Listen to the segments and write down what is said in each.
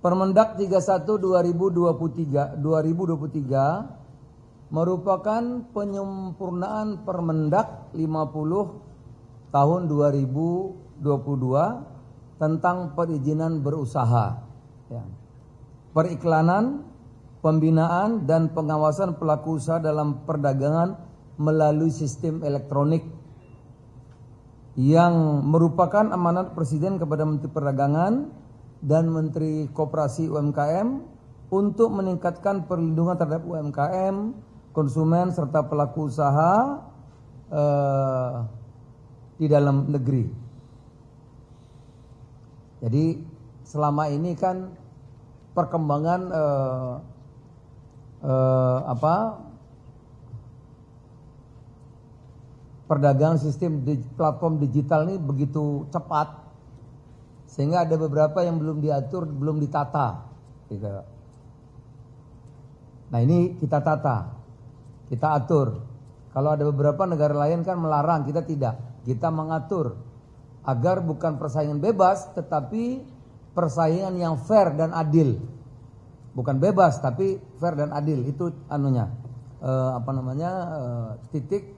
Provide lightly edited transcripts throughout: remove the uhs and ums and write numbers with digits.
Permendak 31 2023 merupakan penyempurnaan Permendak 50 tahun 2022 tentang perizinan berusaha, ya. Periklanan, pembinaan dan pengawasan pelaku usaha dalam perdagangan melalui sistem elektronik yang merupakan amanat Presiden kepada Menteri Perdagangan dan Menteri Koperasi UMKM untuk meningkatkan perlindungan terhadap UMKM, konsumen serta pelaku usaha di dalam negeri. Jadi selama ini kan perkembangan perdagangan sistem platform digital ini begitu cepat, sehingga ada beberapa yang belum diatur, belum ditata, gitu. Nah ini kita tata, kita atur. Kalau ada beberapa negara lain kan melarang, kita tidak. Kita mengatur agar bukan persaingan bebas, tetapi persaingan yang fair dan adil. Bukan bebas, tapi fair dan adil. Itu anunya, titik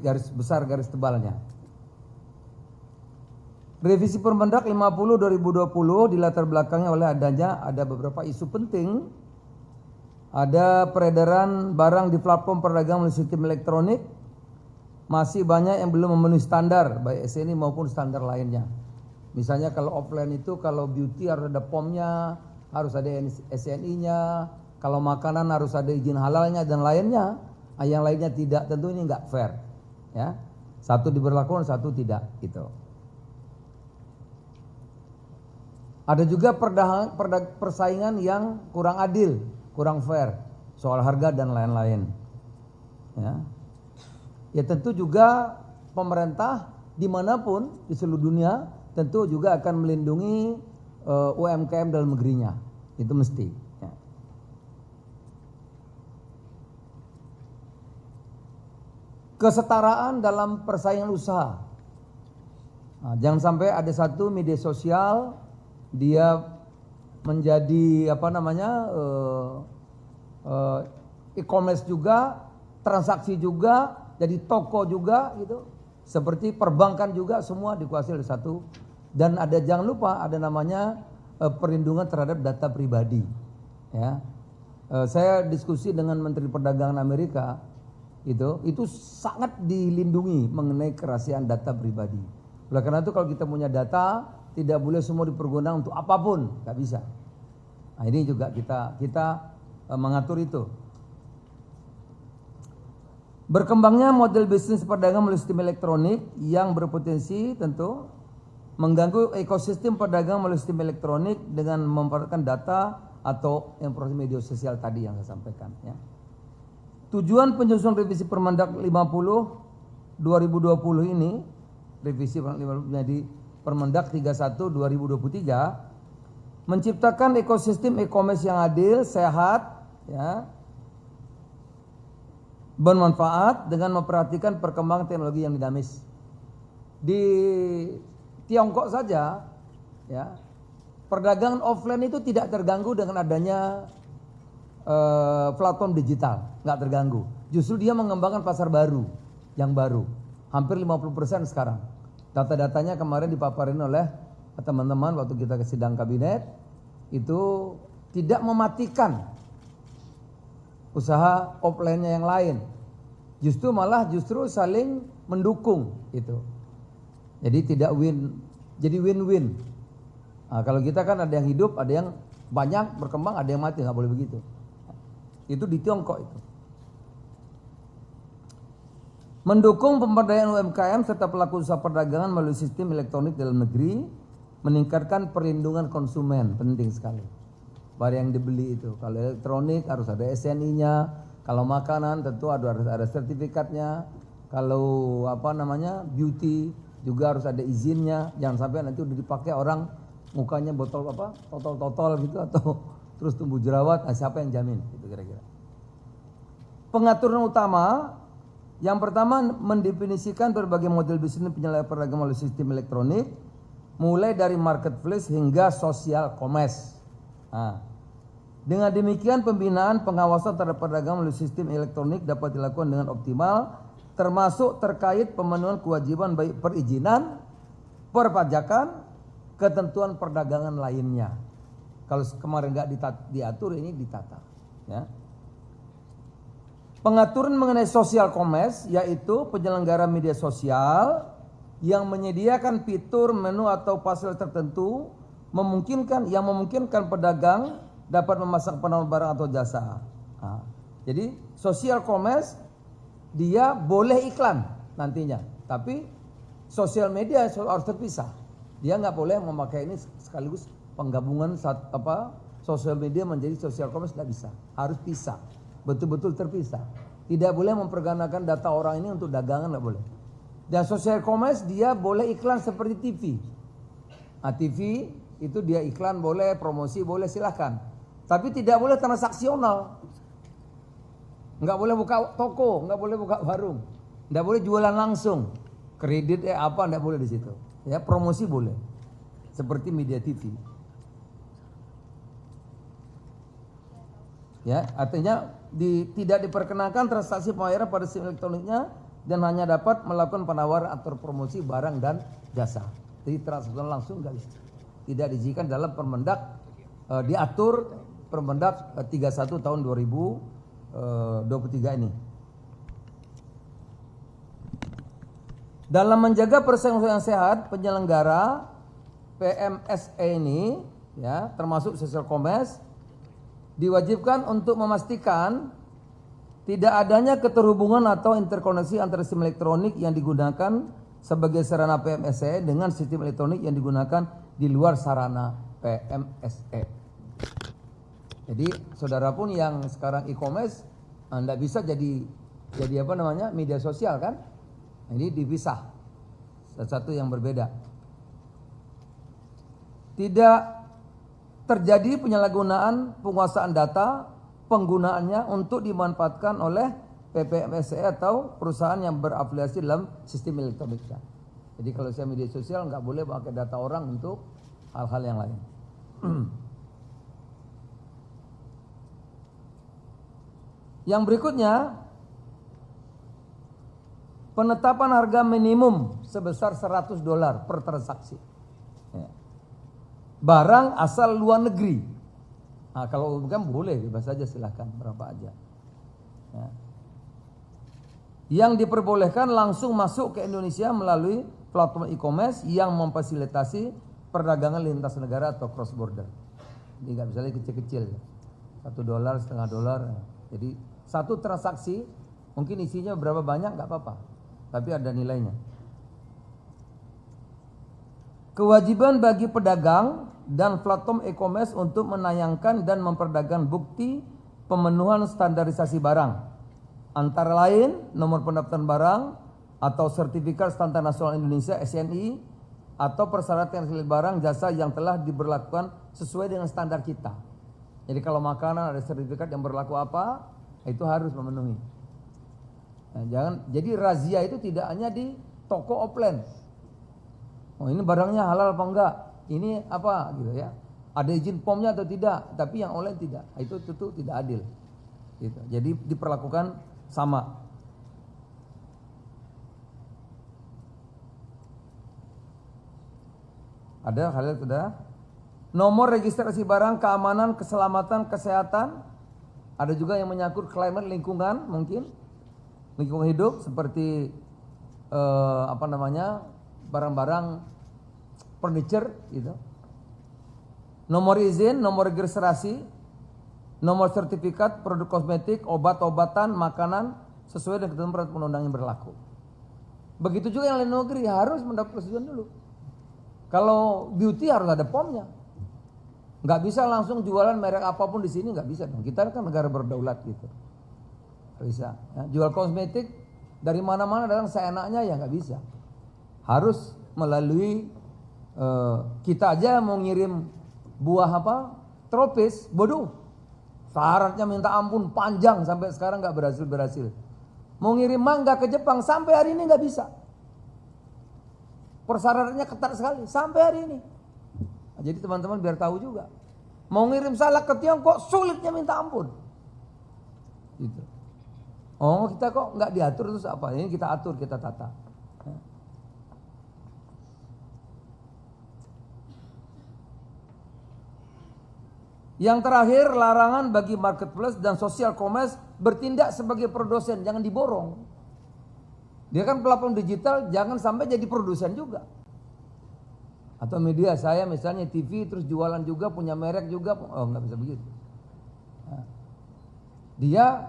garis besar, garis tebalnya. Revisi Permendak 50 2020 dilatar belakangnya oleh ada beberapa isu penting. Ada peredaran barang di platform perdagangan melalui sistem elektronik. Masih banyak yang belum memenuhi standar baik SNI maupun standar lainnya. Misalnya kalau offline itu, kalau beauty harus ada POM-nya, harus ada SNI-nya. Kalau makanan harus ada izin halalnya dan lainnya. Yang lainnya tidak, tentu ini enggak fair, ya. Satu diberlakukan, satu tidak, gitu. Ada juga persaingan yang kurang adil, kurang fair, soal harga dan lain-lain. Ya tentu juga pemerintah dimanapun di seluruh dunia tentu juga akan melindungi UMKM dalam negerinya, itu mesti. Ya. Kesetaraan dalam persaingan usaha. Nah, jangan sampai ada satu media sosial dia menjadi e-commerce juga, transaksi juga, jadi toko juga gitu. Seperti perbankan juga, semua dikuasai oleh satu. Dan ada, jangan lupa ada namanya perlindungan terhadap data pribadi, ya. Saya diskusi dengan Menteri Perdagangan Amerika, itu sangat dilindungi mengenai kerahasiaan data pribadi. Oleh karena itu kalau kita punya data, tidak boleh semua dipergunakan untuk apapun, nggak bisa. Nah ini juga kita mengatur itu. Berkembangnya model bisnis perdagangan melalui sistem elektronik yang berpotensi tentu mengganggu ekosistem perdagangan melalui sistem elektronik dengan memanfaatkan data atau informasi media sosial tadi yang saya sampaikan, ya. Tujuan penyusunan revisi Permendak 50 2020 ini, revisi menjadi Permendak 31 2023, menciptakan ekosistem e-commerce yang adil, sehat, ya, bermanfaat dengan memperhatikan perkembangan teknologi yang dinamis. Di Tiongkok saja, ya, perdagangan offline itu tidak terganggu dengan adanya platform digital, nggak terganggu. Justru dia mengembangkan pasar baru, yang baru, hampir 50% sekarang. Data-datanya kemarin dipaparin oleh teman-teman waktu kita ke sidang kabinet, itu tidak mematikan usaha offline-nya yang lain. Justru saling mendukung itu. Jadi jadi win-win. Nah, kalau kita kan ada yang hidup, ada yang banyak berkembang, ada yang mati, nggak boleh begitu. Itu di Tiongkok itu. Mendukung pemberdayaan UMKM serta pelaku usaha perdagangan melalui sistem elektronik dalam negeri, meningkatkan perlindungan konsumen, penting sekali. Barang yang dibeli itu, kalau elektronik harus ada SNI-nya, kalau makanan tentu harus ada sertifikatnya, kalau beauty juga harus ada izinnya, jangan sampai nanti udah dipakai orang mukanya totol gitu atau terus tumbuh jerawat, siapa yang jamin? Itu kira-kira. Pengaturan utama. Yang pertama, mendefinisikan berbagai model bisnis penyelenggaraan perdagangan melalui sistem elektronik, mulai dari marketplace hingga social commerce. Nah, dengan demikian pembinaan pengawasan terhadap perdagangan melalui sistem elektronik dapat dilakukan dengan optimal, termasuk terkait pemenuhan kewajiban baik perizinan, perpajakan, ketentuan perdagangan lainnya. Kalau kemarin nggak diatur, ini ditata. Ya. Pengaturan mengenai social commerce, yaitu penyelenggara media sosial yang menyediakan fitur, menu atau fasilitas tertentu yang memungkinkan pedagang dapat memasang penawar barang atau jasa. Nah, jadi social commerce dia boleh iklan nantinya, tapi sosial media harus terpisah. Dia nggak boleh memakai ini sekaligus penggabungan sosial media menjadi social commerce, nggak bisa, harus pisah, betul-betul terpisah. Tidak boleh mempergunakan data orang ini untuk dagangan, nggak boleh. Dan social commerce dia boleh iklan seperti TV. Nah, TV itu dia iklan boleh, promosi boleh, silahkan. Tapi tidak boleh transaksional. Nggak boleh buka toko, nggak boleh buka warung, nggak boleh jualan langsung, kredit apa nggak boleh di situ. Ya, promosi boleh, seperti media TV. Ya, artinya tidak diperkenankan transaksi pembayaran pada sistem elektroniknya dan hanya dapat melakukan penawaran atau promosi barang dan jasa. Jadi transaksional langsung nggak bisa. Tidak diizinkan dalam Permendak, diatur Permendak 31 tahun 2023 ini. Dalam menjaga persaingan yang sehat, penyelenggara PMSE ini, ya, termasuk social commerce, diwajibkan untuk memastikan tidak adanya keterhubungan atau interkoneksi antara sistem elektronik yang digunakan sebagai sarana PMSE dengan sistem elektronik yang digunakan di luar sarana PMSE. Jadi saudara pun yang sekarang e-commerce, Anda bisa jadi media sosial kan? Ini dipisah, satu yang berbeda. Tidak terjadi penyalahgunaan penguasaan data penggunaannya untuk dimanfaatkan oleh PPMSE atau perusahaan yang berafiliasi dalam sistem elektronik. Jadi kalau saya media sosial nggak boleh pakai data orang untuk hal-hal yang lain. Yang berikutnya, penetapan harga minimum sebesar $100 per transaksi. Ya. Barang asal luar negeri. Nah, kalau bukan boleh, bebas saja, silahkan berapa aja. Ya. Yang diperbolehkan langsung masuk ke Indonesia melalui platform e-commerce yang memfasilitasi perdagangan lintas negara atau cross border. Jadi nggak bisa lagi kecil-kecil, $1, setengah dolar. Jadi satu transaksi mungkin isinya berapa banyak nggak apa-apa, tapi ada nilainya. Kewajiban bagi pedagang dan platform e-commerce untuk menayangkan dan memperdagangkan bukti pemenuhan standarisasi barang, antara lain nomor pendaftaran barang atau sertifikat standar nasional Indonesia SNI atau persyaratan barang jasa yang telah diberlakukan sesuai dengan standar kita. Jadi kalau makanan ada sertifikat yang berlaku apa, itu harus memenuhi. Nah, jadi razia itu tidak hanya di toko offline. Oh, ini barangnya halal apa enggak? Ini apa gitu ya? Ada izin POM-nya atau tidak? Tapi yang online tidak. Itu tidak adil. Gitu. Jadi diperlakukan sama. Ada hal itu sudah. Nomor registrasi barang, keamanan, keselamatan, kesehatan. Ada juga yang menyangkut climate, lingkungan mungkin. Lingkungan hidup seperti barang-barang furniture gitu. Nomor izin, nomor registrasi, nomor sertifikat produk kosmetik, obat-obatan, makanan sesuai dengan ketentuan peraturan undang yang berlaku. Begitu juga yang lain negeri harus mendapat persetujuan dulu. Kalau beauty harus ada POM-nya. Nggak bisa langsung jualan merek apapun di sini, nggak bisa dong. Kita kan negara berdaulat gitu. Nggak bisa. Ya, jual kosmetik dari mana-mana datang seenaknya ya nggak bisa. Harus melalui kita aja mau ngirim buah tropis, bodoh. Syaratnya minta ampun panjang sampai sekarang nggak berhasil. Mau ngirim mangga ke Jepang sampai hari ini nggak bisa. Persyaratannya ketat sekali sampai hari ini. Nah, jadi teman-teman biar tahu juga. Mau ngirim salak ke Tiongkok sulitnya minta ampun. Gitu. Oh kita kok nggak diatur terus apa? Ini kita atur, kita tata. Yang terakhir, larangan bagi marketplace dan social commerce bertindak sebagai produsen, jangan diborong. Dia kan platform digital, jangan sampai jadi produsen juga. Atau media saya misalnya TV terus jualan juga, punya merek juga, oh nggak bisa begitu. Nah, dia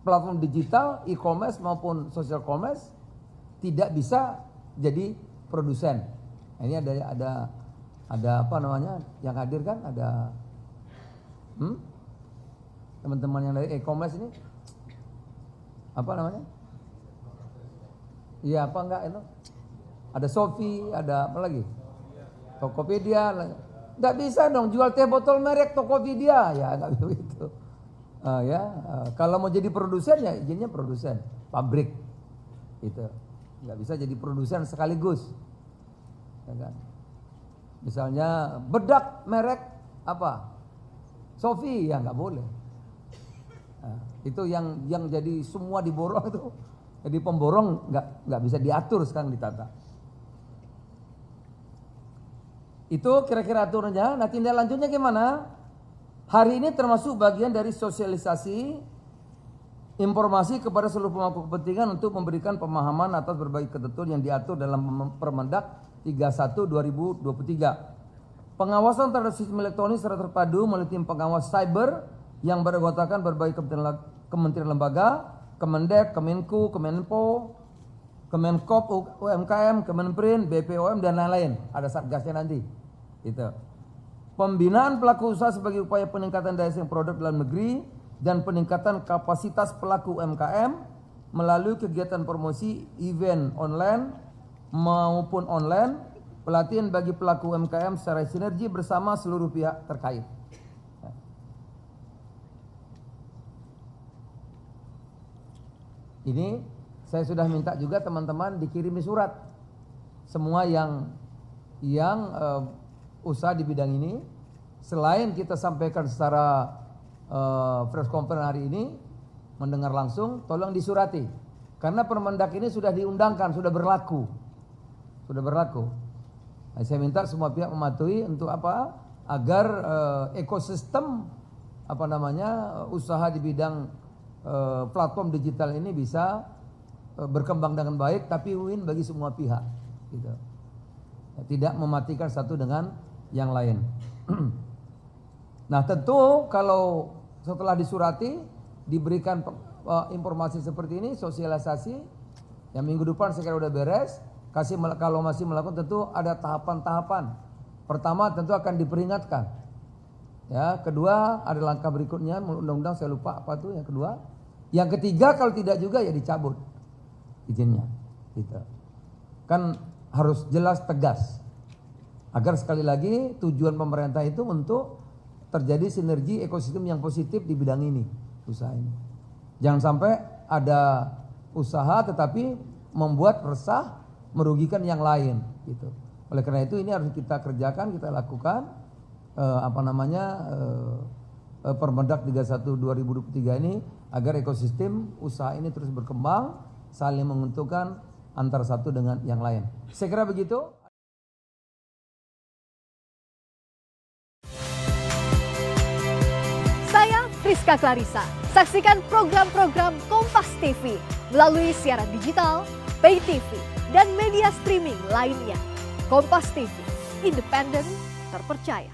platform digital, e-commerce maupun social commerce tidak bisa jadi produsen. Nah, ini ada apa namanya yang hadir kan ada teman-teman yang dari e-commerce ini apa namanya? Iya apa enggak itu? Ada Shopee, ada apa lagi? Tokopedia. Enggak bisa dong jual teh botol merek Tokopedia, ya enggak bisa begitu. Kalau mau jadi produsen ya izinnya produsen pabrik. Itu. Enggak bisa jadi produsen sekaligus. Ya kan? Misalnya bedak merek apa? Shopee ya nggak boleh. Nah, itu yang jadi semua diborong itu. Jadi pemborong nggak bisa diatur sekarang ditata. Itu kira-kira aturannya. Nah tindak lanjutnya gimana? Hari ini termasuk bagian dari sosialisasi informasi kepada seluruh pemangku kepentingan untuk memberikan pemahaman atas berbagai ketentuan yang diatur dalam Permendak 31 2023. Pengawasan terhadap sistem elektronik secara terpadu melalui tim pengawas cyber yang beranggotakan berbagai kementerian lembaga, Kemendek, Kemenku, Kemenpo, Kemenkop, UMKM, Kemenprin, BPOM dan lain-lain. Ada satgasnya nanti. Itu. Pembinaan pelaku usaha sebagai upaya peningkatan daya saing produk dalam negeri dan peningkatan kapasitas pelaku UMKM melalui kegiatan promosi event online maupun online. Pelatihan bagi pelaku UMKM secara sinergi bersama seluruh pihak terkait. Ini saya sudah minta juga teman-teman dikirimi surat. Semua yang usaha di bidang ini, selain kita sampaikan secara press conference hari ini, mendengar langsung, tolong disurati. Karena Permendak ini sudah diundangkan, sudah berlaku. Sudah berlaku. Nah, saya minta semua pihak mematuhi untuk apa? Agar ekosistem usaha di bidang platform digital ini bisa berkembang dengan baik, tapi win bagi semua pihak. Gitu. Tidak mematikan satu dengan yang lain. Nah tentu kalau setelah disurati diberikan informasi seperti ini, sosialisasi, yang minggu depan saya kira udah beres. Kalau masih melakukan tentu ada tahapan-tahapan. Pertama tentu akan diperingatkan. Ya, kedua ada langkah berikutnya undang-undang saya lupa apa tuh yang kedua. Yang ketiga kalau tidak juga ya dicabut izinnya. Gitu. Kan harus jelas tegas. Agar sekali lagi tujuan pemerintah itu untuk terjadi sinergi ekosistem yang positif di bidang ini, usaha ini. Jangan sampai ada usaha tetapi membuat resah, merugikan yang lain gitu. Oleh karena itu ini harus kita kerjakan, kita lakukan Permendak 31 2023 ini agar ekosistem usaha ini terus berkembang, saling menguntungkan antara satu dengan yang lain. Saya kira begitu. Saya Priska Clarissa. Saksikan program-program Kompas TV melalui siaran digital, pay TV, dan media streaming lainnya. Kompas TV, independen, terpercaya.